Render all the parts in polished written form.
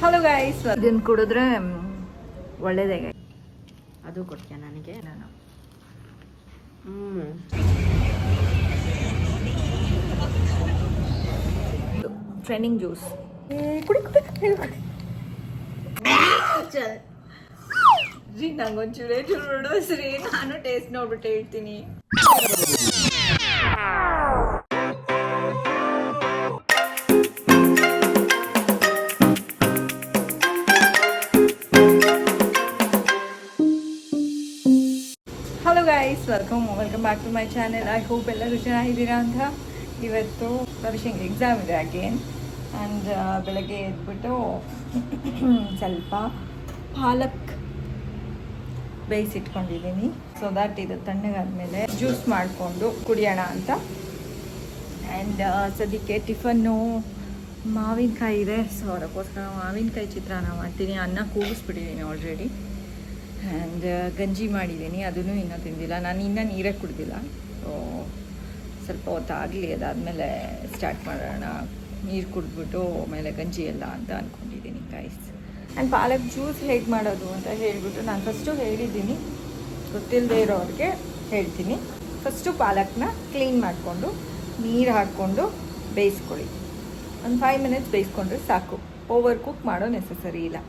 Hello guys, ಇದನ್ನು ಕುಡಿದ್ರೆ ಒಳ್ಳೇದೇ. ಅದು ಕೊಡ್ತೀಯ ನನಗೆ? ನಾನು ಟ್ರೈನಿಂಗ್ ಜ್ಯೂಸ್ ಕುಡಿ ರೀ. ನಂಗೊಂಚೂರೇ ನೋಡಿಸ್ರಿ, ನಾನು ಟೇಸ್ಟ್ ನೋಡ್ಬಿಟ್ಟು ಹೇಳ್ತೀನಿ. Hello guys, welcome back to my channel. I hope ಎಲ್ಲರೂ ಚೆನ್ನಾಗಿದ್ದೀರಾ ಅಂತ. ಇವತ್ತು ಭವಿಷ್ಯಂಗೆ ಎಕ್ಸಾಮ್ ಇದೆ ಅಗೇನ್. ಆ್ಯಂಡ್ ಬೆಳಗ್ಗೆ ಎದ್ಬಿಟ್ಟು ಸ್ವಲ್ಪ ಪಾಲಕ್ ಬೇಯಿಸಿಟ್ಕೊಂಡಿದ್ದೀನಿ. ಸೊ ದಟ್ ಇದು ತಣ್ಣಗಾದ್ಮೇಲೆ ಜ್ಯೂಸ್ ಮಾಡಿಕೊಂಡು ಕುಡಿಯೋಣ ಅಂತ. ಆ್ಯಂಡ್ ಸದ್ಯಕ್ಕೆ ಟಿಫನ್ನು ಮಾವಿನಕಾಯಿ ಇದೆ. ಸೊ ಅದಕ್ಕೋಸ್ಕರ ಮಾವಿನಕಾಯಿ ಚಿತ್ರಾನ್ನ ಮಾಡ್ತೀನಿ. ಅನ್ನ ಕೂಗಿಸ್ಬಿಟ್ಟಿದ್ದೀನಿ ಆಲ್ರೆಡಿ. ಆ್ಯಂಡ್ ಗಂಜಿ ಮಾಡಿದ್ದೀನಿ, ಅದನ್ನು ಇನ್ನೂ ತಿಂದಿಲ್ಲ. ನಾನು ಇನ್ನೂ ನೀರೇ ಕುಡ್ದಿಲ್ಲ. ಸೊ ಸ್ವಲ್ಪ ಹೊತ್ತಾಗಲಿ, ಅದಾದಮೇಲೆ ಸ್ಟಾರ್ಟ್ ಮಾಡೋಣ. ನೀರು ಕುಡಿದ್ಬಿಟ್ಟು ಆಮೇಲೆ ಗಂಜಿ ಎಲ್ಲ ಅಂತ ಅಂದ್ಕೊಂಡಿದ್ದೀನಿ ಗೈಸ್. ಆ್ಯಂಡ್ ಪಾಲಕ್ ಜ್ಯೂಸ್ ಹೇಗೆ ಮಾಡೋದು ಅಂತ ಹೇಳಿಬಿಟ್ಟು ನಾನು ಫಸ್ಟು ಹೇಳಿದ್ದೀನಿ. ಗೊತ್ತಿಲ್ಲದೆ ಇರೋರಿಗೆ ಹೇಳ್ತೀನಿ. ಫಸ್ಟು ಪಾಲಕ್ನ ಕ್ಲೀನ್ ಮಾಡಿಕೊಂಡು ನೀರು ಹಾಕ್ಕೊಂಡು ಬೇಯಿಸ್ಕೊಳ್ಳಿ. ಒಂದು 5 ಮಿನಿಟ್ಸ್ ಬೇಯಿಸ್ಕೊಂಡ್ರೆ ಸಾಕು. ಓವರ್ ಕುಕ್ ಮಾಡೋ ನೆಸಸರಿ ಇಲ್ಲ.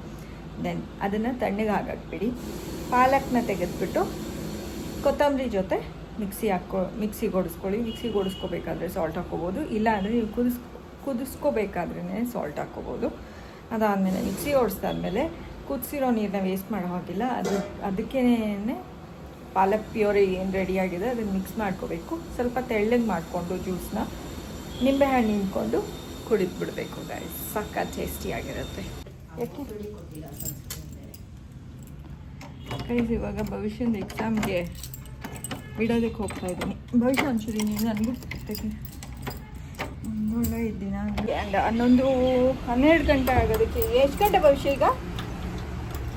ದೆನ್ ಅದನ್ನು ತಣ್ಣಗೆ ಹಾಗಾಕ್ಬಿಡಿ. ಪಾಲಕ್ನ ತೆಗೆದುಬಿಟ್ಟು ಕೊತ್ತಂಬರಿ ಜೊತೆ ಮಿಕ್ಸಿಗೆ ಓಡಿಸ್ಕೊಳ್ಳಿ. ಮಿಕ್ಸಿಗೆ ಓಡಿಸ್ಕೋಬೇಕಾದ್ರೆ ಸಾಲ್ಟ್ ಹಾಕ್ಕೋಬೋದು, ಇಲ್ಲ ಅಂದರೆ ನೀವು ಕುದಿಸ್ಕೋಬೇಕಾದ್ರೇ ಸಾಲ್ಟ್ ಹಾಕ್ಕೋಬೋದು. ಅದಾದಮೇಲೆ ಮಿಕ್ಸಿ ಓಡಿಸ್ದಾದ್ಮೇಲೆ ಕುದಿಸಿರೋ ನೀರನ್ನ ವೇಸ್ಟ್ ಮಾಡೋ ಹಾಗಿಲ್ಲ. ಅದಕ್ಕೇ ಪಾಲಕ್ ಪ್ಯೂರಿ ಏನು ರೆಡಿಯಾಗಿದೆ ಅದನ್ನು ಮಿಕ್ಸ್ ಮಾಡ್ಕೋಬೇಕು. ಸ್ವಲ್ಪ ತೆಳ್ಳಗೆ ಮಾಡಿಕೊಂಡು ಜ್ಯೂಸನ್ನ ನಿಂಬೆಹಣ್ಣು ಹಿಂಡ್ಕೊಂಡು ಕುಡಿದ್ಬಿಡ್ಬೇಕು ಗೈಸ್. ಸಕ್ಕ ಟೇಸ್ಟಿಯಾಗಿರುತ್ತೆ. ಯಾಕೆ ಗೈಸ್, ಇವಾಗ ಭವಿಷ್ಯದ ಎಕ್ಸಾಮ್ಗೆ ಬಿಡೋದಕ್ಕೆ ಹೋಗ್ತಾ ಇದ್ದೀನಿ. ಭವಿಷ್ಯ ಒಂಚೂರಿ ನೀನು ನನಗೂ ಒಳ್ಳೆ ಇದ್ದೀನಿ. ಆ್ಯಂಡ್ 11 ಗಂಟೆ ಆಗೋದಕ್ಕೆ ಎಷ್ಟು ಗಂಟೆ ಭವಿಷ್ಯ ಈಗ?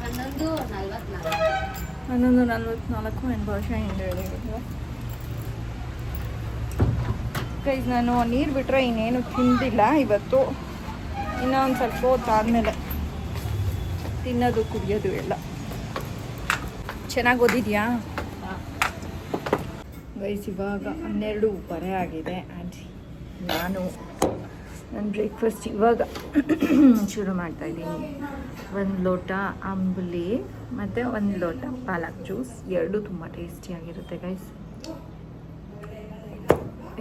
11:44. ಆ್ಯಂಡ್ ಭವಿಷ್ಯ ಹಿಂದೆ ಹೇಳಿದ್ರು ಗೈಸ್. ನಾನು ನೀರು ಬಿಟ್ಟರೆ ಇನ್ನೇನು ತಿಂದಿಲ್ಲ ಇವತ್ತು. ಇನ್ನೂ ಒಂದು ಸ್ವಲ್ಪ ಹೊತ್ತಾದಮೇಲೆ ತಿನ್ನೋದು ಕುಡಿಯೋದು ಎಲ್ಲ. ಚೆನ್ನಾಗಿ ಓದಿದ್ಯಾ ಗೈಸ್? ಇವಾಗ 12:15 ಆಗಿದೆ. ಆ್ಯಂಡ್ ನನ್ನ ಬ್ರೇಕ್ಫಾಸ್ಟ್ ಇವಾಗ ಶುರು ಮಾಡ್ತಾಯಿದ್ದೀನಿ. 1 ಲೋಟ ಅಂಬಲಿ ಮತ್ತು 1 ಲೋಟ ಪಾಲಕ್ ಜ್ಯೂಸ್. ಎರಡೂ ತುಂಬ ಟೇಸ್ಟಿಯಾಗಿರುತ್ತೆ ಗೈಸ್.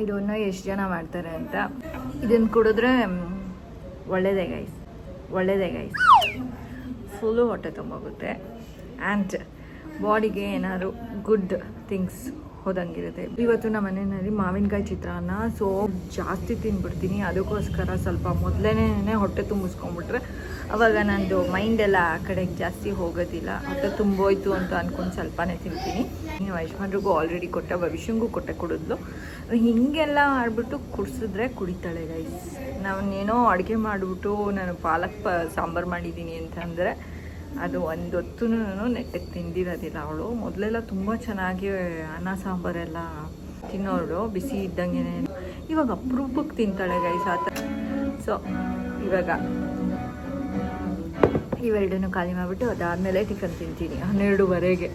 ಇದನ್ನು ಎಷ್ಟು ಜನ ಮಾಡ್ತಾರೆ ಅಂತ. ಇದನ್ನು ಕುಡಿದ್ರೆ ಒಳ್ಳೆಯದೇ ಗೈಸ್. ಫುಲ್ಲು ಹೊಟ್ಟೆ ತುಂಬೋಗುತ್ತೆ. ಆ್ಯಂಡ್ ಬಾಡಿಗೆ ಏನಾದ್ರು ಗುಡ್ ಥಿಂಗ್ಸ್ ಹೋದಂಗಿರುತ್ತೆ. ಇವತ್ತು ನಮ್ಮ ಮನೆಯಲ್ಲಿ ಮಾವಿನಕಾಯಿ ಚಿತ್ರಾನ್ನ. ಸೊ ಜಾಸ್ತಿ ತಿಂದ್ಬಿಡ್ತೀನಿ. ಅದಕ್ಕೋಸ್ಕರ ಸ್ವಲ್ಪ ಮೊದಲೇ ಹೊಟ್ಟೆ ತುಂಬಿಸ್ಕೊಂಡ್ಬಿಟ್ರೆ ಅವಾಗ ನಂದು ಮೈಂಡೆಲ್ಲ ಆ ಕಡೆಗೆ ಜಾಸ್ತಿ ಹೋಗೋದಿಲ್ಲ. ಹೊಟ್ಟೆ ತುಂಬೋಯ್ತು ಅಂತ ಅಂದ್ಕೊಂಡು ಸ್ವಲ್ಪನೇ ತಿಂತೀನಿ. ವೈಷ್ಣವ್ರಿಗೂ ಆಲ್ರೆಡಿ ಕೊಟ್ಟೆ, ಭವಿಷ್ಯಂಗೂ ಕೊಟ್ಟೆ ಕುಡಿದ್ಲು. ಹೀಗೆಲ್ಲ ಮಾಡಿಬಿಟ್ಟು ಕುಡಿಸಿದ್ರೆ ಕುಡಿತಾಳೆ ಗೈಸ್. ನಾನೇನೋ ಅಡುಗೆ ಮಾಡಿಬಿಟ್ಟು ನಾನು ಪಾಲಕ್ ಸಾಂಬಾರು ಮಾಡಿದ್ದೀನಿ ಅಂತಂದರೆ ಅದು ಒಂದು ಹೊತ್ತೂ ನೆಟ್ಟಗೆ ತಿಂದಿರೋದಿಲ್ಲ ಅವಳು. ಮೊದಲೆಲ್ಲ ತುಂಬ ಚೆನ್ನಾಗಿ ಅನ್ನ ಸಾಂಬಾರೆಲ್ಲ ತಿನ್ನೋಳು, ಬಿಸಿ ಇದ್ದಂಗೆ. ಇವಾಗ ಅಪರೂಪಕ್ಕೆ ತಿಂತಾಳೆ ಗೈಸ್ ಆ ಥರ. ಸೊ ಇವಾಗ ಇವೆರಡನ್ನು ಖಾಲಿ ಮಾಡಿಬಿಟ್ಟು ಅದಾದಮೇಲೆ ಟಿಫನ್ ತಿಂತೀನಿ 12:15ಗೆ.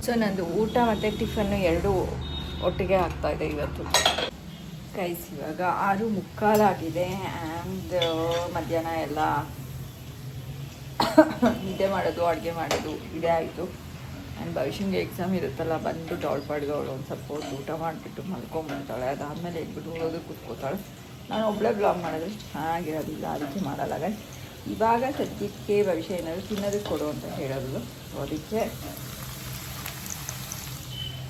ಸೊ ನಂದು ಊಟ ಮತ್ತು ಟಿಫನ್ನು ಎರಡೂ ಒಟ್ಟಿಗೆ ಆಗ್ತಾಯಿದೆ ಇವತ್ತು ಗೈಸ್. ಇವಾಗ 6:45 ಆಗಿದೆ. ಆ್ಯಂಡ್ ಮಧ್ಯಾಹ್ನ ಎಲ್ಲ ನಿದ್ದೆ ಮಾಡೋದು, ಅಡುಗೆ ಮಾಡೋದು ಇದೇ ಆಯಿತು. ಆ್ಯಂಡ್ ಭವಿಷ್ಯಂಗೆ ಎಕ್ಸಾಮ್ ಇರುತ್ತಲ್ಲ, ಬಂದುಬಿಟ್ಟು ಅವಳು ಪಡ್ದವಳು ಒಂದು ಸ್ವಲ್ಪ ಹೊತ್ತು ಊಟ ಮಾಡಿಬಿಟ್ಟು ಮಲ್ಕೊಂಬಿಡ್ತಾಳೆ. ಅದಾದಮೇಲೆ ಎದ್ಬಿಟ್ಟು ಓದೋದಕ್ಕೆ ಕೂತ್ಕೋತಾಳೆ. ನಾನು ಒಬ್ಬಳೇ ಬ್ಲಾಗ್ ಮಾಡಿದ್ರೆ ಚೆನ್ನಾಗಿರೋದಿಲ್ಲ, ಅದಕ್ಕೆ ಮಾಡಲ್ಲ ಗೈಸ್. ಇವಾಗ ಸದ್ಯಕ್ಕೆ ಭವಿಷ್ಯ ಏನಾದರೂ ತಿನ್ನೋದಕ್ಕೆ ಕೊಡು ಅಂತ ಹೇಳೋದು. ಸೊ ಅದಕ್ಕೆ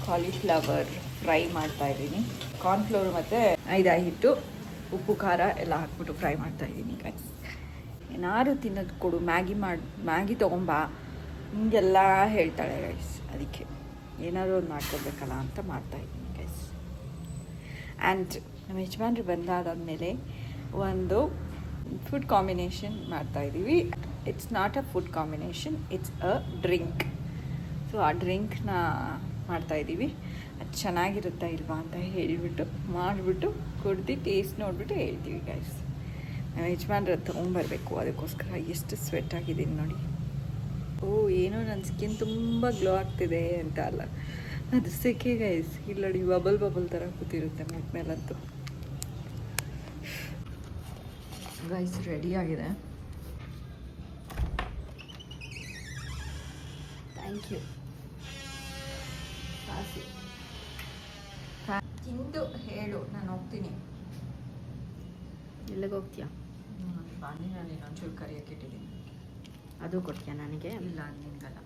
ಕಾಲಿಫ್ಲವರ್ ಫ್ರೈ ಮಾಡ್ತಾಯಿದ್ದೀನಿ. ಕಾರ್ನ್ಫ್ಲೋರ್ ಮತ್ತು ಮೈದಾ ಹಿಟ್ಟು, ಉಪ್ಪು ಖಾರ ಎಲ್ಲ ಹಾಕ್ಬಿಟ್ಟು ಫ್ರೈ ಮಾಡ್ತಾಯಿದ್ದೀನಿ ಗೈಸ್. ಏನಾದ್ರು ತಿನ್ನೋದು ಕೊಡು, ಮ್ಯಾಗಿ ತೊಗೊಂಬಾ ಹಿಂಗೆಲ್ಲ ಹೇಳ್ತಾಳೆ ಗೈಸ್. ಅದಕ್ಕೆ ಏನಾದರೂ ಒಂದು ಮಾಡ್ಕೊಡ್ಬೇಕಲ್ಲ ಅಂತ ಮಾಡ್ತಾಯಿದ್ದೀನಿ ಗೈಸ್. ಆ್ಯಂಡ್ ನಮ್ಮ ಯಜಮಾನ್ರು ಬಂದಾದಮೇಲೆ ಒಂದು ಫುಡ್ ಕಾಂಬಿನೇಷನ್ ಮಾಡ್ತಾಯಿದ್ದೀವಿ. It's not a food combination, it's a drink. So ಆ ಡ್ರಿಂಕ್ನ ಮಾಡ್ತಾಯಿದ್ದೀವಿ. ಅದು ಚೆನ್ನಾಗಿರುತ್ತಾ ಇಲ್ವಾ ಅಂತ ಹೇಳಿಬಿಟ್ಟು ಮಾಡಿಬಿಟ್ಟು ಕುಡ್ದು ಟೇಸ್ಟ್ ನೋಡಿಬಿಟ್ಟು ಹೇಳ್ತೀವಿ ಗೈಸ್. ನಮ್ಮ ಯಜಮಾನ್ರ ತೊಗೊಂಬರ್ಬೇಕು, ಅದಕ್ಕೋಸ್ಕರ ಎಷ್ಟು ಸ್ವೆಟ್ ಆಗಿದ್ದೀನಿ ನೋಡಿ. ಓ ಏನೋ ನನ್ನ ಸ್ಕಿನ್ ತುಂಬ ಗ್ಲೋ ಆಗ್ತಿದೆ ಅಂತ ಅಲ್ಲ, ಅದು ಸೆಕೆ ಗೈಸ್. ಇಲ್ಲಿ ನೋಡಿ ಬಬಲ್ ಬಬಲ್ ಥರ ಕೂತಿರುತ್ತೆ ಮುಖ ಮೇಲಂತೂ. ಗೈಸ್ ರೆಡಿ ಆಗಿದೆ. Thank you. ತಿಂದು ಹೇಳು, ನಾನು ಹೋಗ್ತೀನಿ. ಎಲ್ಲಿಗೆ ಹೋಗ್ತೀಯಾ? ಬಾನಿ ನಾನು ಇನ್ನೊಂಚೂರು ಕರಿಯೋಕೆ ಇಟ್ಟಿದ್ದೀನಿ. ಅದು ಕೊಡ್ತೀಯಾ ನನಗೆ? ಇಲ್ಲ ನಿನ್ಗಲ್ಲ,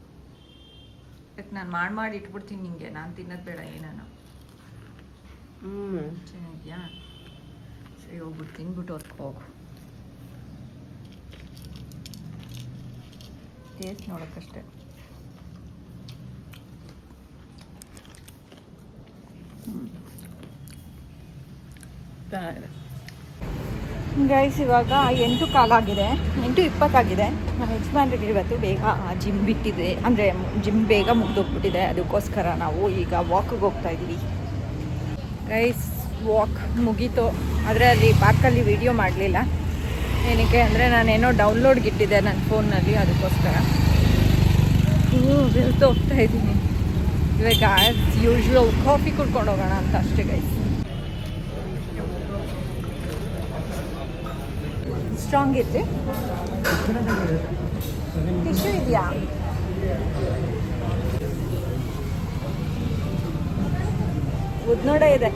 ಯಾಕೆ ನಾನು ಮಾಡಿ ಇಟ್ಬಿಡ್ತೀನಿ ನಿಂಗೆ. ನಾನು ತಿನ್ನೋದು ಬೇಡ ಏನಾನು. ಚೆನ್ನಾಗಿದೆಯಾ? ಸರಿ ಹೋಗ್ಬಿಟ್ಟು ತಿನ್ಬಿಟ್ಟು ಹೋಗು. ಟೇಸ್ಟ್ ನೋಡೋಕ್ಕಷ್ಟೇ. ಗೈಸ್ ಇವಾಗ 8:15 ಆಗಿದೆ, 8:20 ನಮ್ಮ ಯಜಮಾನ್ರಿಗೆ ಇವತ್ತು ಬೇಗ ಜಿಮ್ ಬಿಟ್ಟಿದೆ, ಅಂದರೆ ಜಿಮ್ ಬೇಗ ಮುಗ್ದೋಗ್ಬಿಟ್ಟಿದೆ. ಅದಕ್ಕೋಸ್ಕರ ನಾವು ಈಗ ವಾಕಿಗೆ ಹೋಗ್ತಾ ಇದ್ದೀವಿ. ಗೈಸ್ ವಾಕ್ ಮುಗೀತು, ಆದರೆ ಅಲ್ಲಿ ಪಾರ್ಕಲ್ಲಿ ವಿಡಿಯೋ ಮಾಡಲಿಲ್ಲ. ಏನಕ್ಕೆ ಅಂದರೆ ನಾನೇನೋ ಡೌನ್ಲೋಡ್ಗೆ ಇಟ್ಟಿದ್ದೆ ನನ್ನ ಫೋನ್ನಲ್ಲಿ, ಅದಕ್ಕೋಸ್ಕರ ಬೆಳ್ತು ಹೋಗ್ತಾ ಇದ್ದೀನಿ. ಇವಾಗ ಯೂಶ್ವಲ್ ಕಾಫಿ ಕುಡ್ಕೊಂಡು ಹೋಗೋಣ ಅಂತ ಅಷ್ಟೇ ಗೈಸ್. ಸ್ಟ್ರಾಂಗ್ ಇತ್ತು. ಟಿಶ್ಯೂ ಇದೆಯಾ? ಉದ್ನೋಡ ಇದೆ.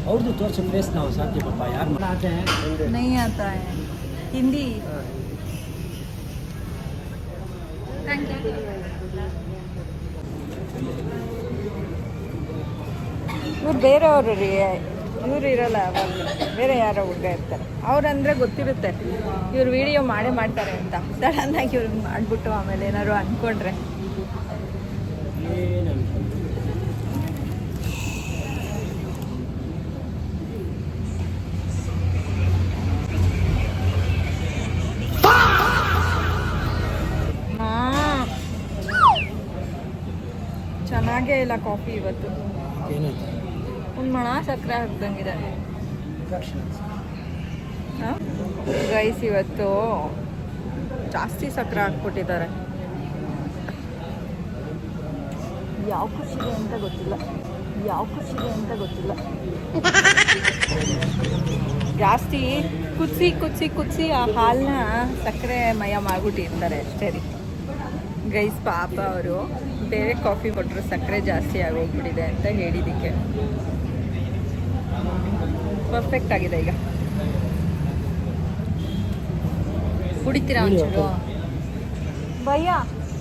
ಅವ್ರದ್ದು ತೋರಿಸೋ ಪ್ಲೇಸ್ ನಾವು ಸಾಧ್ಯ ಪಾಪ ಯಾರು ಆತೆ नहीं आता है हिंदी. Thank you. ಇವ್ರು ಬೇರೆಯವರು ರೀ, ಇವ್ರು ಇರಲ್ಲ, ಬೇರೆ ಯಾರೋ ಹುಡುಗ ಇರ್ತಾರೆ. ಅವ್ರಂದರೆ ಗೊತ್ತಿರುತ್ತೆ ಇವ್ರು ವಿಡಿಯೋ ಮಾಡ್ತಾರೆ ಅಂತ. ಸಡನ್ನಾಗಿ ಇವ್ರಿಗೆ ಮಾಡಿಬಿಟ್ಟು ಆಮೇಲೆ ಏನಾದ್ರು ಅಂದ್ಕೊಂಡ್ರೆ ಚೆನ್ನಾಗೇ ಇಲ್ಲ ಕಾಫಿ ಇವತ್ತು. ಒಂದು ಮಣ ಸಕ್ಕರೆ ಹಾಕ್ದಂಗಿದೆ. ಗೈಸ್ ಇವತ್ತು ಜಾಸ್ತಿ ಸಕ್ಕರೆ ಹಾಕ್ಬಿಟ್ಟಿದ್ದಾರೆ. ಯಾವ ಖುಷಿಗೆ ಅಂತ ಗೊತ್ತಿಲ್ಲ. ಜಾಸ್ತಿ ಕುದಿಸಿ ಆ ಹಾಲನ್ನ ಸಕ್ಕರೆ ಮಯ ಮಾಡ್ಬಿಟ್ಟಿರ್ತಾರೆ ಅಷ್ಟೇ ರೀ. ಗೈಸ್ ಪಾಪ ಅವರು ಬೇರೆ ಕಾಫಿ ಕೊಟ್ಟರು ಸಕ್ಕರೆ ಜಾಸ್ತಿ ಆಗೋಗ್ಬಿಟ್ಟಿದೆ ಅಂತ ಹೇಳಿದ್ದಕ್ಕೆ ಪರ್ಫೆಕ್ಟ್ ಆಗಿದೆ. ಈಗ ಕುಡಿತೀರಾ ಒಂಚೂರು? ಭಯ್ಯ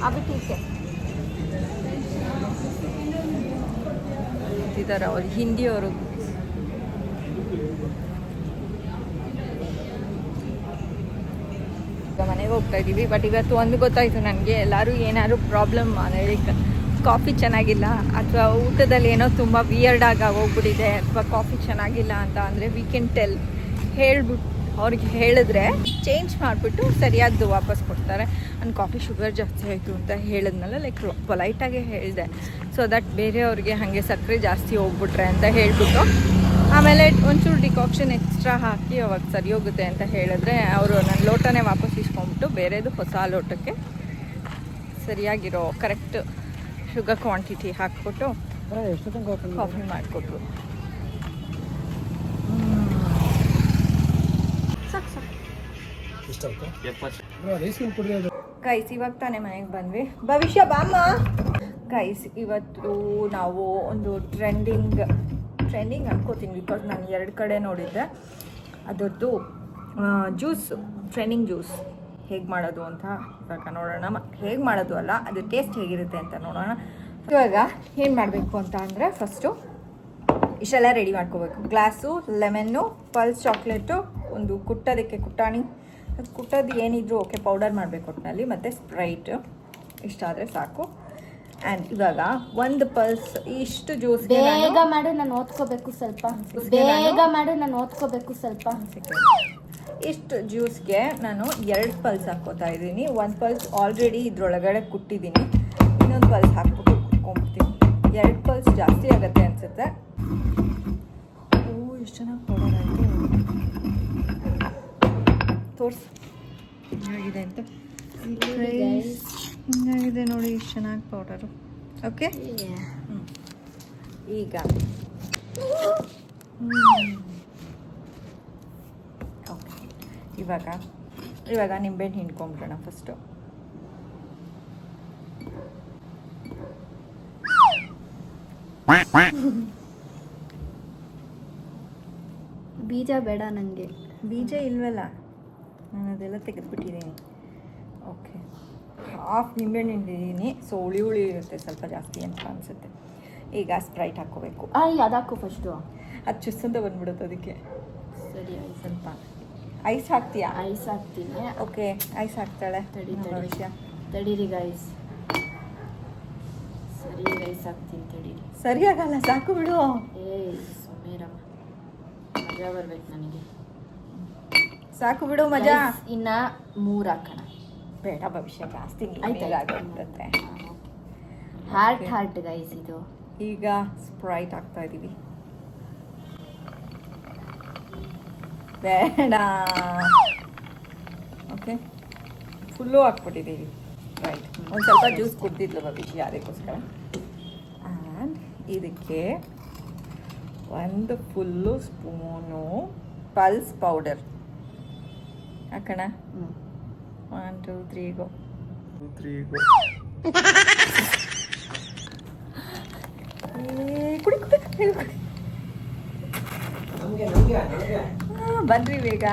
ಅಭಿ ಟೀಕೆ ಇದ್ದಾರೆ ಅವ್ರು, ಹಿಂದಿಯವರು. ಮನೆಗೆ ಹೋಗ್ತಾ ಇದ್ದೀವಿ. ಬಟ್ ಇವತ್ತು ಒಂದು ಗೊತ್ತಾಯಿತು ನನಗೆ, ಎಲ್ಲರೂ ಏನಾದ್ರು ಪ್ರಾಬ್ಲಮ್ ಅಂದರೆ ಕಾಫಿ ಚೆನ್ನಾಗಿಲ್ಲ ಅಥವಾ ಊಟದಲ್ಲಿ ಏನೋ ತುಂಬ ವಿಯರ್ಡಾಗಿ ಹೋಗ್ಬಿಟ್ಟಿದೆ ಅಥವಾ ಕಾಫಿ ಚೆನ್ನಾಗಿಲ್ಲ ಅಂತ ಅಂದರೆ ವಿ ಕ್ಯಾನ್ ಟೆಲ್, ಹೇಳ್ಬಿಟ್ಟು ಅವ್ರಿಗೆ ಹೇಳಿದ್ರೆ ಚೇಂಜ್ ಮಾಡಿಬಿಟ್ಟು ಸರಿಯಾದ್ದು ವಾಪಸ್ ಕೊಡ್ತಾರೆ. ನನ್ನ ಕಾಫಿ ಶುಗರ್ ಜಾಸ್ತಿ ಆಯಿತು ಅಂತ ಹೇಳಿದ್ನಲ್ಲ, ಲೈಕ್ ಪೊಲೈಟಾಗೆ ಹೇಳಿದೆ, ಸೊ ದಟ್ ಬೇರೆಯವ್ರಿಗೆ ಹಾಗೆ ಸಕ್ಕರೆ ಜಾಸ್ತಿ ಹೋಗ್ಬಿಟ್ರೆ ಅಂತ ಹೇಳಿಬಿಟ್ಟು ಆಮೇಲೆ ಒಂಚೂರು ಡಿಕಾಕ್ಷನ್ ಎಕ್ಸ್ಟ್ರಾ ಹಾಕಿ ಅವಾಗ ಸರಿ ಹೋಗುತ್ತೆ ಅಂತ ಹೇಳಿದ್ರೆ ಅವರು ನನ್ನ ಲೋಟನೇ ವಾಪಸ್ ಇಸ್ಕೊಂಡ್ಬಿಟ್ಟು ಬೇರೆದು ಹೊಸ ಲೋಟಕ್ಕೆ ಸರಿಯಾಗಿರೋ ಕರೆಕ್ಟ್ ಶುಗರ್ ಕ್ವಾಂಟಿಟಿ ಹಾಕ್ಬಿಟ್ಟು ಕಾಫಿ ಮಾಡಿಕೊಟ್ರು. ಗೈಸ್ ಇವಾಗ ತಾನೇ ಮನೆಗೆ ಬಂದ್ವಿ. ಭವಿಷ್ಯ ಬಾಮ್ಮ. ಗೈಸ್ ಇವತ್ತು ನಾವು ಒಂದು ಟ್ರೆಂಡಿಂಗ್ ಅನ್ಕೋತೀನಿ, ಬಿಕಾಸ್ ನಾನು 2 ಕಡೆ ನೋಡಿದ್ದೆ ಅದರದ್ದು ಟ್ರೆಂಡಿಂಗ್ ಜ್ಯೂಸ್ ಹೇಗೆ ಮಾಡೋದು ಅಂತ ಇವಾಗ ನೋಡೋಣ. ಹೇಗೆ ಮಾಡೋದು ಅಲ್ಲ, ಅದು ಟೇಸ್ಟ್ ಹೇಗಿರುತ್ತೆ ಅಂತ ನೋಡೋಣ. ಇವಾಗ ಏನು ಮಾಡಬೇಕು ಅಂತ ಅಂದರೆ ಫಸ್ಟು ಇಷ್ಟೆಲ್ಲ ರೆಡಿ ಮಾಡ್ಕೋಬೇಕು. ಗ್ಲಾಸು, ಲೆಮನ್ನು, ಪಲ್ಸ್ ಚಾಕ್ಲೇಟು, ಒಂದು ಕುಟ್ಟೋದಕ್ಕೆ ಕುಟ್ಟಾಣಿ, ಕುಟ್ಟೋದು ಏನಿದ್ರು ಓಕೆ, ಪೌಡರ್ ಮಾಡಬೇಕು ಒಟ್ಟಿನಲ್ಲಿ, ಮತ್ತು ಸ್ಪ್ರೈಟ್. ಇಷ್ಟ ಆದರೆ ಸಾಕು. ಆ್ಯಂಡ್ ಇವಾಗ ಒಂದು ಪಲ್ಸ್ ಇಷ್ಟು ಜ್ಯೂಸ್ ಬೇಗ ಮಾಡು, ನಾನು ಓದ್ಕೋಬೇಕು ಸ್ವಲ್ಪ. ಇಷ್ಟು ಜ್ಯೂಸ್ಗೆ ನಾನು 2 ಪಲ್ಸ್ ಹಾಕ್ಕೋತಾ ಇದ್ದೀನಿ. 1 ಪಲ್ಸ್ ಆಲ್ರೆಡಿ ಇದ್ರೊಳಗಡೆ ಕುಟ್ಟಿದ್ದೀನಿ, ಇನ್ನೊಂದು ಪಲ್ಸ್ ಹಾಕ್ಬಿಟ್ಟು ಕುಟ್ಕೊಂಡ್ಬಿಡ್ತೀನಿ. 2 ಪಲ್ಸ್ ಜಾಸ್ತಿ ಆಗುತ್ತೆ ಅನಿಸುತ್ತೆ. ಓ ಎಷ್ಟು ಚೆನ್ನಾಗಿ ಪೌಡರ್ ಆಯಿತು. ತೋರಿಸಿ ಹೇಗಿದೆ ಅಂತ. ಹಿಂಗಾಗಿದೆ ನೋಡಿ, ಎಷ್ಟು ಚೆನ್ನಾಗಿ ಪೌಡರು. ಓಕೆ, ಈಗ ಓಕೆ, ಇವಾಗ ನಿಂಬೆಹಣ್ಣು ಹಿಂಡ್ಕೊಂಬಿಡೋಣ ಫಸ್ಟು. ಬೀಜ ಬೇಡ ನನಗೆ. ಬೀಜ ಇಲ್ವಲ್ಲ, ನಾನು ಅದೆಲ್ಲ ತೆಗೆದುಬಿಟ್ಟಿದ್ದೀನಿ. ಓಕೆ, ಹಾಫ್ ನಿಂಬೆಹಣ್ಣು ಹಿಂಡಿದ್ದೀನಿ. ಸೊ ಹುಳಿ ಇರುತ್ತೆ, ಸ್ವಲ್ಪ ಜಾಸ್ತಿ ಅಂತ ಅನಿಸುತ್ತೆ. ಈಗ ಸ್ಪ್ರೈಟ್ ಹಾಕ್ಕೋಬೇಕು. ಅದು ಹಾಕು ಫಸ್ಟು. ಅದು ಚುಸ್ ಅಂತ ಬಂದ್ಬಿಡುತ್ತೆ, ಅದಕ್ಕೆ ಸರಿ. ಸ್ವಲ್ಪ ಐಸ್ ಹಾಕ್ತೀಯಾ? ಐಸ್ ಹಾಕ್ತೀನಿ. ಓಕೆ, ಐಸ್ ಹಾಕ್ತಾಳೆ. ವಿಷಯ ತಡೀರಿ ಗೈಸ್. ಸರಿ ರೈಸ್ ಹಾಕ್ತೀನಿ, ತಡೀರಿ. ಸರಿ ಆಗಲ್ಲ, ಸಾಕು ಬಿಡು. ಸುಮೇರಮ್ಮ, ಮಜಾ ಬರ್ಬೇಕು ನನಗೆ. ಸಾಕು ಬಿಡು, ಮಜಾ. ಇನ್ನ 3 ಹಾಕೋಣ. ಬೇಡ ಭವಿಷ್ಯ, ಜಾಸ್ತಿ ಆಗುತ್ತೆ. ಹಾರ್ಟ್ ಗೈಸ್ ಇದು. ಈಗ ಸ್ಪ್ರೈಟ್ ಹಾಕ್ತಾ ಇದ್ದೀವಿ. ಬೇಡ, ಓಕೆ, ಫುಲ್ಲು ಹಾಕ್ಬಿಟ್ಟಿದ್ದೀವಿ. ರೈಟ್, ಒಂದು ಸ್ವಲ್ಪ ಜ್ಯೂಸ್ ಕುಡ್ದಿದ್ಲು ಭವಿಷ್ಯ, ಅದಕ್ಕೋಸ್ಕರ. ಆ್ಯಂಡ್ ಇದಕ್ಕೆ 1 ಫುಲ್ಲು ಸ್ಪೂನು ಪಲ್ಸ್ ಪೌಡರ್ ಹಾಕೋಣ. 1 2 3 ಗೋ. ಕುಡಿ. ಬನ್ರಿ ಬೇಗ.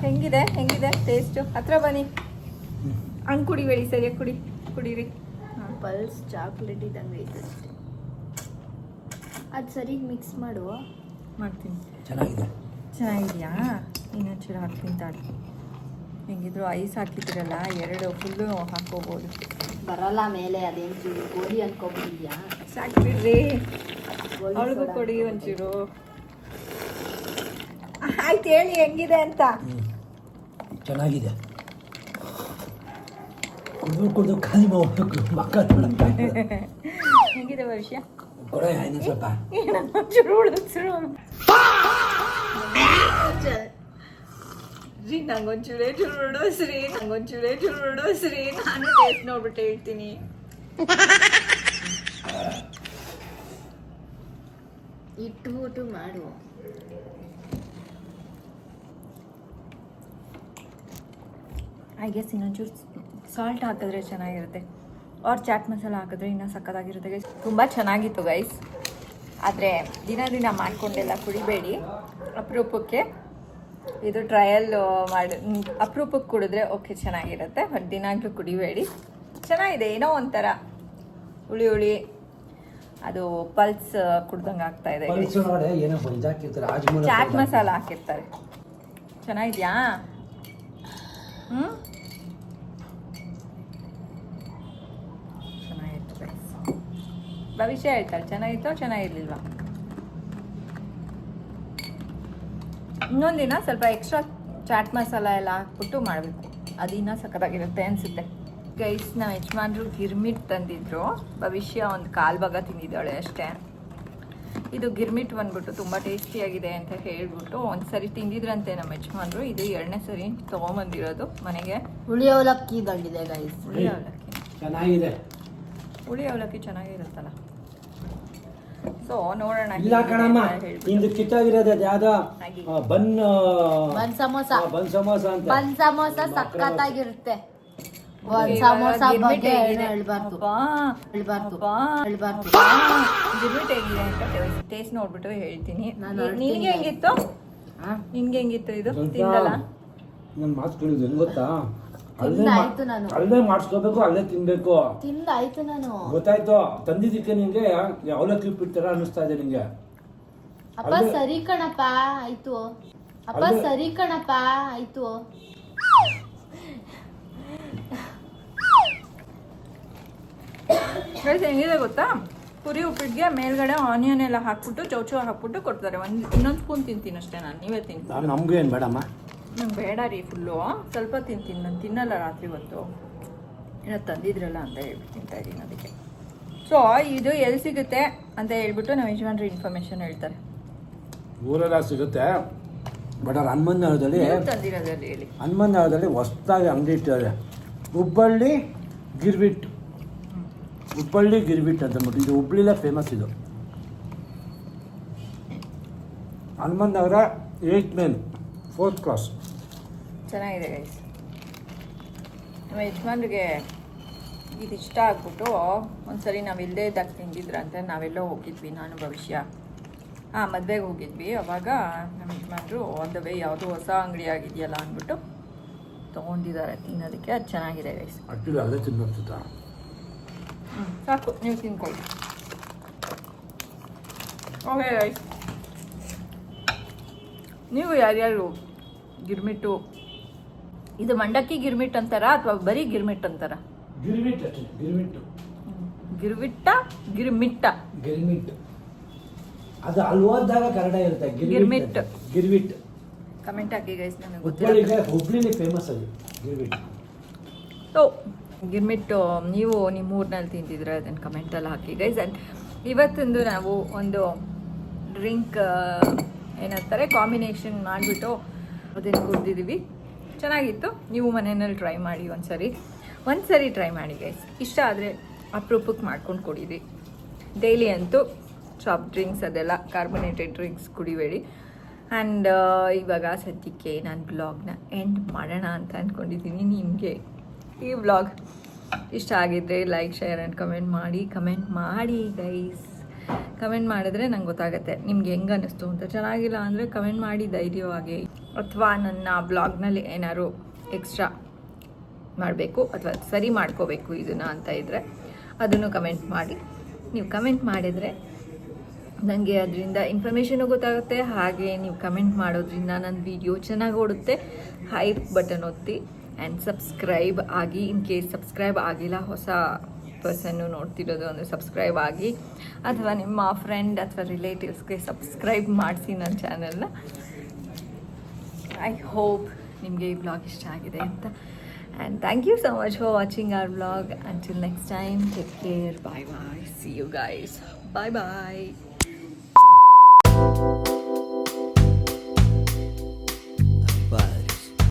ಹೆಂಗಿದೆ ಟೇಸ್ಟು? ಹತ್ರ ಬನ್ನಿ. ಹಂಗೆ ಕುಡಿಬೇಡಿ, ಸರಿಯಾಗಿ ಕುಡೀರಿ. ಪಲ್ಸ್ ಚಾಕ್ಲೇಟ್ ಇದ್ದಂಗೆ ಐತೆ. ಅದು ಸರಿ ಮಿಕ್ಸ್ ಮಾಡುವ. ಮಾಡ್ತೀನಿ. ಚೆನ್ನಾಗಿದೆಯಾ? ಇನ್ನೊಂಚೂರು ಹಾಕ್ತೀನಿ ತಾಳಿ. ಹೆಂಗಿದ್ರು ಐಸ್ ಹಾಕಿದ್ರಲ್ಲ, 2 ಫುಲ್ಲು ಹಾಕೋಬೋದು. ಬರಲ್ಲ ಮೇಲೆ, ಅದೇನು ಗೋಧಿ ಅನ್ಕೊಬಿಟ್ಟಿದ್ಯಾ? ಸಾಕ್ಬಿಡ್ರಿ, ಅವಳಿಗೂ ಕೊಡಿ ಒಂಚೂರು. ಆಯ್ತು, ಹೇಳಿ ಹೆಂಗಿದೆ ಅಂತ. ಚೆನ್ನಾಗಿದೆ. ಕುಡಿದು ಖಾಲಿ ಮಾಡ್ಬೇಕು ಮಕ್ಕಳು. ಹೆಂಗಿದೆ ಭವಿಷ್ಯ? ಕೊಡ ಇನ್ನು ಸ್ವಲ್ಪ. ಒಂಚೂರು ಉಳಿದ್ರು ರೀ, ನಂಗೊಂಚೂರೇ ಚೂರು ಹೊಡೋಸ್ರಿ, ನಾನು ಟೇಸ್ಟ್ ನೋಡ್ಬಿಟ್ಟು ಹೇಳ್ತೀನಿ. ಇಟ್ಬಿಟ್ಟು ಮಾಡು. ಐ ಗೆಸ್ ಇನ್ನೊಂಚೂರು ಸಾಲ್ಟ್ ಹಾಕಿದ್ರೆ ಚೆನ್ನಾಗಿರುತ್ತೆ, ಅವ್ರ ಚಾಟ್ ಮಸಾಲ ಹಾಕಿದ್ರೆ ಇನ್ನೂ ಸಕ್ಕತ್ತಾಗಿರುತ್ತೆ ಗೈಸ್. ತುಂಬ ಚೆನ್ನಾಗಿತ್ತು ಗೈಸ್. ಆದರೆ ದಿನ ಮಾಡಿಕೊಂಡೆಲ್ಲ ಕುಡಿಬೇಡಿ, ಅಪರೂಪಕ್ಕೆ ಇದು ಟ್ರಯಲ್ ಮಾಡಿ ಅಪರೂಪಕ್ಕೆ ಕುಡಿದ್ರೆ ಓಕೆ ಚೆನ್ನಾಗಿರುತ್ತೆ. ಬಟ್ ದಿನಾಗಲೂ ಕುಡಿಬೇಡಿ. ಚೆನ್ನಾಗಿದೆ, ಏನೋ ಒಂಥರ ಹುಳಿ ಅದು ಪಲ್ಸ್ ಕುಡ್ದಂಗೆ ಆಗ್ತಾ ಇದೆ. ಚಾಟ್ ಮಸಾಲ ಹಾಕಿರ್ತಾರೆ. ಚೆನ್ನಾಗಿದ್ಯಾ? ಚೆನ್ನಾಗಿತ್ತು ಗೈಸ್. ಭವಿಷ್ಯ ಹೇಳ್ತಾಳೆ ಚೆನ್ನಾಗಿತ್ತೋ ಚೆನ್ನಾಗಿರ್ಲಿಲ್ವಾ. ಇನ್ನೊಂದಿನ ಸ್ವಲ್ಪ ಎಕ್ಸ್ಟ್ರಾ ಚಾಟ್ ಮಸಾಲ ಎಲ್ಲ ಹಾಕ್ಬಿಟ್ಟು ಮಾಡಬೇಕು, ಅದಿನ್ನ ಸಕ್ಕತ್ತಾಗಿರುತ್ತೆ ಅನಿಸುತ್ತೆ ಗೈಸ್. ನಾವು ಯಜಮಾನ್ರು ಗಿರ್ಮಿಟ್ ತಂದಿದ್ರು, ಭವಿಷ್ಯ ಒಂದು 1/4 ಭಾಗ ತಿಂದಿದ್ದಾಳೆ ಅಷ್ಟೇ. ಇದು ಗಿರ್ಮಿಟ್ ಬಂದ್ಬಿಟ್ಟು ತುಂಬ ಟೇಸ್ಟಿಯಾಗಿದೆ ಅಂತ ಹೇಳ್ಬಿಟ್ಟು ಒಂದ್ಸರಿ ತಿಂದಿದ್ರಂತೆ ನಮ್ಮ ಯಜಮಾನ್ರು. ಇದು 2ನೇ ಸರಿ ತೊಗೊಂಬಂದಿರೋದು ಮನೆಗೆ. ಹುಳಿ ಅವಲಕ್ಕಿ ಬಂದಿದೆ ಗೈಸ್. ಹುಳಿ ಅವಲಕ್ಕಿ ಚೆನ್ನಾಗಿದೆ. ಹುಳಿ ಅವಲಕ್ಕಿ ಚೆನ್ನಾಗಿರುತ್ತಲ್ಲ. ಸೊ ನೋಡೋಣ. ಇಲ್ಲ ಕಣಮ್ಮ, ಇಂದು ಕಿತ್ತಾಗಿರೋದು ಯಾವ್ದೋ ಬನ್ ಸಮೋಸ. ಬನ್ ಸಮೋಸ ಅಂತ. ಬನ್ ಸಮೋಸ ಸಕ್ಕತ್ತಾಗಿರುತ್ತೆ. ಬನ್ ಸಮೋಸ ಬಗ್ಗೆ ಹೇಳ್ಬಾರ್ದು. ಗಿರ್ಮಿಟ್ ಹೇಗಿದೆ ಅಂತ ಟೇಸ್ಟ್ ನೋಡ್ಬಿಟ್ಟು ಹೇಳ್ತೀನಿ. ನಿನ್ಗೆ ಹೆಂಗಿತ್ತು? ನಿನ್ಗೆ ಹೆಂಗಿತ್ತು ಇದು? ತಿಂದಲ್ಲ? ನನ್ನ ಮಾತು ಕೇಳಿದ್ದು ಹೆಂಗ್ ಗೊತ್ತಾ? ತಿಂದಾಯ್ತು ನಾನು. ಅಲ್ಲೇ ಮಾಡಿಸ್ಕೋಬೇಕು, ಅಲ್ಲೇ ತಿನ್ಬೇಕು. ತಿಂದಾಯ್ತು ನಾನು. ಗೊತ್ತಾಯ್ತು. ತಂದಿದ್ದಕ್ಕೆ ನಿಂಗೆ ಅವಲಕ್ಕಿ ಉಪ್ಪಿಟ್ಟು ಅನ್ನಿಸ್ತಾ ಇದೆ ನಿಂಗೆ. ಅಪ್ಪ ಸರಿ ಕಣಪ್ಪ ಆಯ್ತು. ಅಪ್ಪ ಸರಿ ಕಣಪ್ಪ ಆಯ್ತು. ಹೆಂಗಿದೆ ಗೊತ್ತಾ? ಪುರಿ ಉಪ್ಪಿಟ್ಟಿಗೆ ಮೇಲ್ಗಡೆ ಆನಿಯನ್ ಎಲ್ಲ ಹಾಕ್ಬಿಟ್ಟು ಚೌಚೌ ಹಾಕ್ಬಿಟ್ಟು ಕೊಡ್ತಾರೆ. ಇನ್ನೊಂದು ಸ್ಪೂನ್ ತಿಂತೀನಿ ಅಷ್ಟೇ ನಾನು. ನೀವೇ ತಿಂತೀನಿ. ನಮಗೂ ಏನು ಬೇಡಮ್ಮ. ನಂಗೆ ಬೇಡ ರೀ, ಫುಲ್ಲು ಸ್ವಲ್ಪ ತಿಂತೀನಿ. ನಾನು ತಿನ್ನಲ್ಲ ರಾತ್ರಿ ಹೊತ್ತು. ಏನೋ ತಂದಿದ್ರಲ್ಲ ಅಂತ ಹೇಳ್ಬಿಟ್ಟು ತಿಂತಾ ಇದ್ದೀನಿ ಅದಕ್ಕೆ. ಸೊ ಇದು ಎಲ್ಲಿ ಸಿಗುತ್ತೆ ಅಂತ ಹೇಳ್ಬಿಟ್ಟು ನಮ್ಮ ಯಜಮಾನ್ರು ಇನ್ಫಾರ್ಮೇಶನ್ ಹೇಳ್ತಾರೆ. ಊರೆಲ್ಲ ಸಿಗುತ್ತೆ, ಬಟ್ ಅವ್ರು ಹನುಮಂತನಗರದಲ್ಲಿ ತಂದಿರೋದಲ್ಲಿ ಹೇಳಿ. ಹನುಮಂತನಗರದಲ್ಲಿ ಹೊಸ್ದಾಗಿ ಅಂಗಡಿ ಇಟ್ಟಿದ್ದಾರೆ, ಹುಬ್ಬಳ್ಳಿ ಗಿರ್ವಿಟ್. ಹುಬ್ಬಳ್ಳಿ ಗಿರ್ವಿಟ್ ಅಂತ ಅಂದ್ಬಿಟ್ಟು, ಇದು ಹುಬ್ಳಿಲೇ ಫೇಮಸ್. ಇದು ಹನುಮಂತನಗರ 8 ಮೇನ್ 4th ಕ್ರಾಸ್. ಚೆನ್ನಾಗಿದೆ ಗೈಸ್. ನಮ್ಮ ಯಜಮಾನ್ರಿಗೆ ಇದು ಇಷ್ಟ ಆಗ್ಬಿಟ್ಟು ಒಂದ್ಸರಿ ನಾವು ಇಲ್ಲದೇ ಇದ್ದಾಗ ತಿಂದಿದ್ರಂತೆ. ನಾವೆಲ್ಲೋ ಹೋಗಿದ್ವಿ, ನಾನು ಭವಿಷ್ಯ ಮದುವೆಗೆ ಹೋಗಿದ್ವಿ. ಅವಾಗ ನಮ್ಮ ಯಜಮಾನ್ರು ಒಂದು ವೇ ಯಾವುದೋ ಹೊಸ ಅಂಗಡಿ ಆಗಿದೆಯಲ್ಲ ಅಂದ್ಬಿಟ್ಟು ತೊಗೊಂಡಿದ್ದಾರೆ ತಿನ್ನೋದಕ್ಕೆ. ಅದು ಚೆನ್ನಾಗಿದೆ ಗೈಸ್. ಅಟ್ಟಿಲ್ಲ ಅಲ್ಲೇ ತಿನ್ನೋಗ್ತದ. ಸಾಕು, ನೀವು ತಿನ್ಕೊಳ್ಳಿ. ಓಕೆ ಗೈಸ್, ನೀವು ಯಾರ್ಯಾರು ಗಿರ್ಮಿಟ್ಟು, ಇದು ಮಂಡಕ್ಕಿ ಗಿರ್ಮಿಟ್ ಅಂತಾರ ಅಥವಾ ಬರೀ ಗಿರ್ಮಿಟ್ ಅಂತಾರ? ಗಿರ್ವಿಟ್ ಅಷ್ಟೇ, ಗಿರ್ವಿಟ್. ಗಿರ್ವಿಟ್ಟ ಗಿರ್ಮಿಟ್ಟ? ಗಿರ್ಮಿಟ್ ಅದು ಅಲ್ಲಿ ಹೋದಾಗ ಕನ್ನಡ ಇರುತ್ತೆ. ಗಿರ್ಮಿಟ್. ಗಿರ್ವಿಟ್ ಕಮೆಂಟ್ ಹಾಕಿ ಗೈಸ್, ನನಗೆ ಹುಬ್ಳಿಲಿ ಫೇಮಸ್ ಅದು ಗಿರ್ವಿಟ್. ಸೊ ಗಿರ್ಮಿಟ್ಟು ನೀವು ನಿಮ್ಮ ಊರಿನಲ್ಲಿ ತಿಂತಿದ್ರೆ ಅದನ್ನು ಕಮೆಂಟಲ್ಲಿ ಹಾಕಿ ಗೈಸ್. ಆ್ಯಂಡ್ ಇವತ್ತೊಂದು ನಾವು ಒಂದು ಡ್ರಿಂಕ್ ಏನಂತಾರೆ ಕಾಂಬಿನೇಷನ್ ಮಾಡಿಬಿಟ್ಟು ಅದನ್ನು ಕುಡಿದಿದ್ದೀವಿ. ಚೆನ್ನಾಗಿತ್ತು. ನೀವು ಮನೆಯಲ್ಲಿ ಟ್ರೈ ಮಾಡಿ ಒಂದ್ಸರಿ ಟ್ರೈ ಮಾಡಿ ಗೈಸ್. ಇಷ್ಟ ಆದರೆ ಅಪರೂಪಕ್ಕೆ ಮಾಡ್ಕೊಂಡು ಕುಡೀರಿ. ಡೈಲಿ ಅಂತೂ ಸಾಫ್ಟ್ ಡ್ರಿಂಕ್ಸ್ ಅದೆಲ್ಲ ಕಾರ್ಬೊನೇಟೆಡ್ ಡ್ರಿಂಕ್ಸ್ ಕುಡಿಬೇಡಿ. ಆ್ಯಂಡ್ ಇವಾಗ ಸದ್ಯಕ್ಕೆ ನಾನು ಬ್ಲಾಗ್ನ ಎಂಡ್ ಮಾಡೋಣ ಅಂತ ಅಂದ್ಕೊಂಡಿದ್ದೀನಿ. ನಿಮಗೆ ಈ ಬ್ಲಾಗ್ ಇಷ್ಟ ಆಗಿದ್ದರೆ ಲೈಕ್, ಶೇರ್ ಆ್ಯಂಡ್ ಕಮೆಂಟ್ ಮಾಡಿ ಗೈಸ್. ಕಮೆಂಟ್ ಮಾಡಿದ್ರೆ ನಂಗೆ ಗೊತ್ತಾಗುತ್ತೆ ನಿಮ್ಗೆ ಹೆಂಗೆ ಅನ್ನಿಸ್ತು ಅಂತ. ಚೆನ್ನಾಗಿಲ್ಲ ಅಂದರೆ ಕಮೆಂಟ್ ಮಾಡಿ ಧೈರ್ಯವಾಗಿ. ಅಥವಾ ನನ್ನ ಬ್ಲಾಗ್ನಲ್ಲಿ ಏನಾದ್ರು ಎಕ್ಸ್ಟ್ರಾ ಮಾಡಬೇಕು ಅಥವಾ ಸರಿ ಮಾಡ್ಕೋಬೇಕು ಇದನ್ನು ಅಂತ ಇದ್ದರೆ ಅದನ್ನು ಕಮೆಂಟ್ ಮಾಡಿ. ನೀವು ಕಮೆಂಟ್ ಮಾಡಿದರೆ ನನಗೆ ಅದರಿಂದ ಇನ್ಫಾರ್ಮೇಷನು ಗೊತ್ತಾಗುತ್ತೆ. ಹಾಗೆ ನೀವು ಕಮೆಂಟ್ ಮಾಡೋದ್ರಿಂದ ನನ್ನ ವಿಡಿಯೋ ಚೆನ್ನಾಗಿ ಓಡುತ್ತೆ. ಹೈಪ್ ಬಟನ್ ಒತ್ತಿ ಆ್ಯಂಡ್ ಸಬ್ಸ್ಕ್ರೈಬ್ ಆಗಿ. ಇನ್ ಕೇಸ್ ಸಬ್ಸ್ಕ್ರೈಬ್ ಆಗಿಲ್ಲ, ಹೊಸ ಪರ್ಸನ್ನು ನೋಡ್ತಿರೋದು ಅಂದರೆ ಸಬ್ಸ್ಕ್ರೈಬ್ ಆಗಿ, ಅಥವಾ ನಿಮ್ಮ ಫ್ರೆಂಡ್ ಅಥವಾ ರಿಲೇಟಿವ್ಸ್ಗೆ ಸಬ್ಸ್ಕ್ರೈಬ್ ಮಾಡಿಸಿ ನನ್ನ ಚಾನಲ್ನ. ಐ ಹೋಪ್ ನಿಮಗೆ ಈ ಬ್ಲಾಗ್ ಇಷ್ಟ ಆಗಿದೆ ಅಂತ. And thank you so much for watching our blog. Until next time, take care, bye bye, see you guys, bye bye.